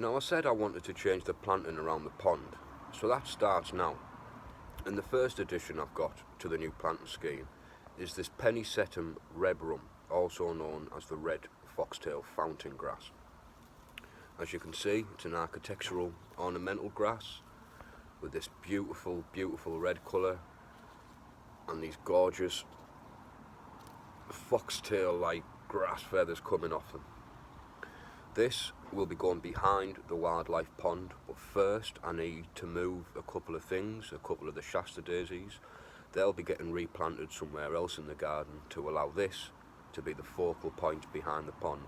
Now, I said I wanted to change the planting around the pond, so that starts now. And the first addition I've got to the new planting scheme is this Pennisetum rubrum, also known as the red foxtail fountain grass. As you can see, it's an architectural ornamental grass with this beautiful, beautiful red colour and these gorgeous foxtail-like grass feathers coming off them. This will be going behind the wildlife pond, but first I need to move a couple of things, a couple of the Shasta daisies. They'll be getting replanted somewhere else in the garden to allow this to be the focal point behind the pond.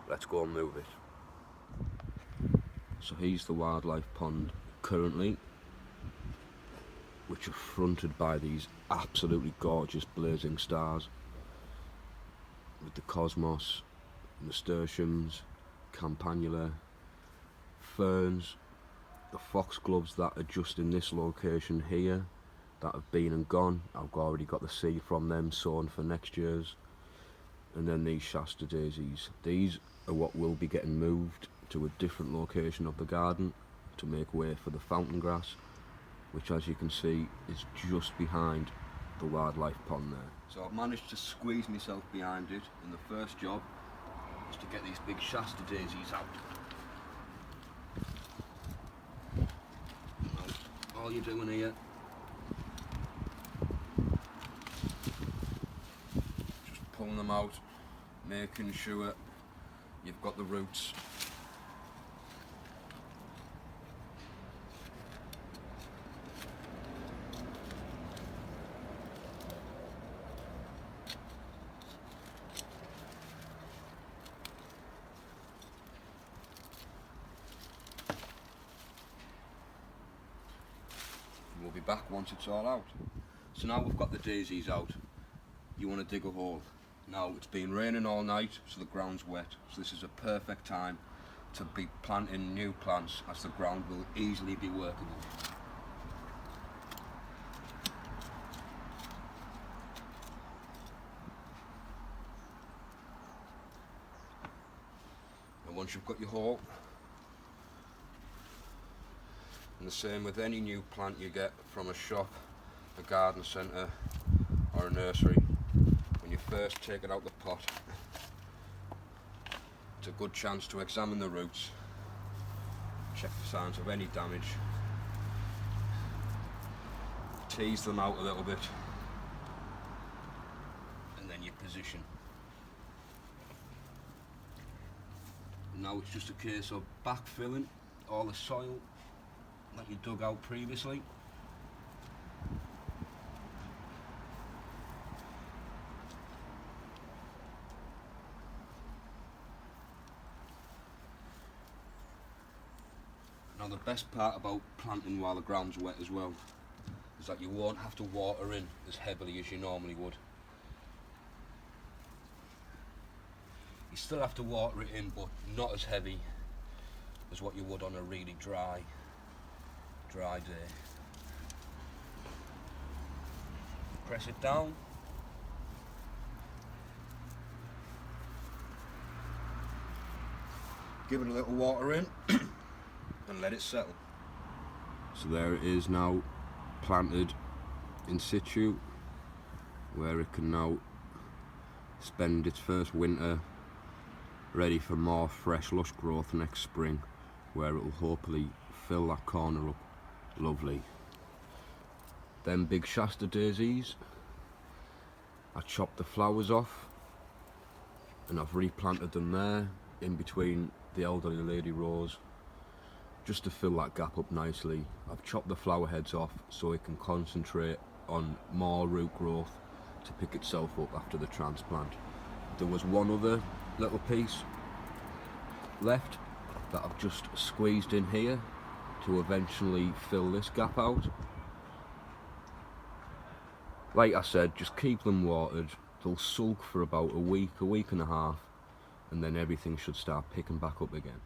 Let's go and move it. So here's the wildlife pond currently, which are fronted by these absolutely gorgeous blazing stars with the cosmos, nasturtiums, campanula, ferns, the foxgloves that are just in this location here that have been and gone. I've already got the seed from them sown for next year's. And then these Shasta daisies. These are what will be getting moved to a different location of the garden to make way for the fountain grass, which, as you can see, is just behind the wildlife pond there. So I've managed to squeeze myself behind it, and the first job is to get these big Shasta daisies out. Now, all you're doing here, just pulling them out, making sure you've got the roots. We'll be back once it's all out. So now we've got the daisies out, you want to dig a hole. Now it's been raining all night, so the ground's wet, so this is a perfect time to be planting new plants, as the ground will easily be workable. And once you've got your hole, and the same with any new plant you get from a shop, a garden centre or a nursery, when you first take it out the pot, it's a good chance to examine the roots, check for signs of any damage, tease them out a little bit, and then you position. Now it's just a case of backfilling all the soil that you dug out previously. Now the best part about planting while the ground's wet as well is that you won't have to water in as heavily as you normally would. You still have to water it in, but not as heavy as what you would on a really dry day. Press it down. Give it a little water in and let it settle. So there it is now, planted in situ, where it can now spend its first winter ready for more fresh, lush growth next spring, where it will hopefully fill that corner up lovely. Them big Shasta daisies, I chopped the flowers off and I've replanted them there in between the elderly lady rose, just to fill that gap up nicely. I've chopped the flower heads off so it can concentrate on more root growth to pick itself up after the transplant. There was one other little piece left that I've just squeezed in here to eventually fill this gap out. Like I said, just keep them watered. They'll sulk for about a week and a half, and then everything should start picking back up again.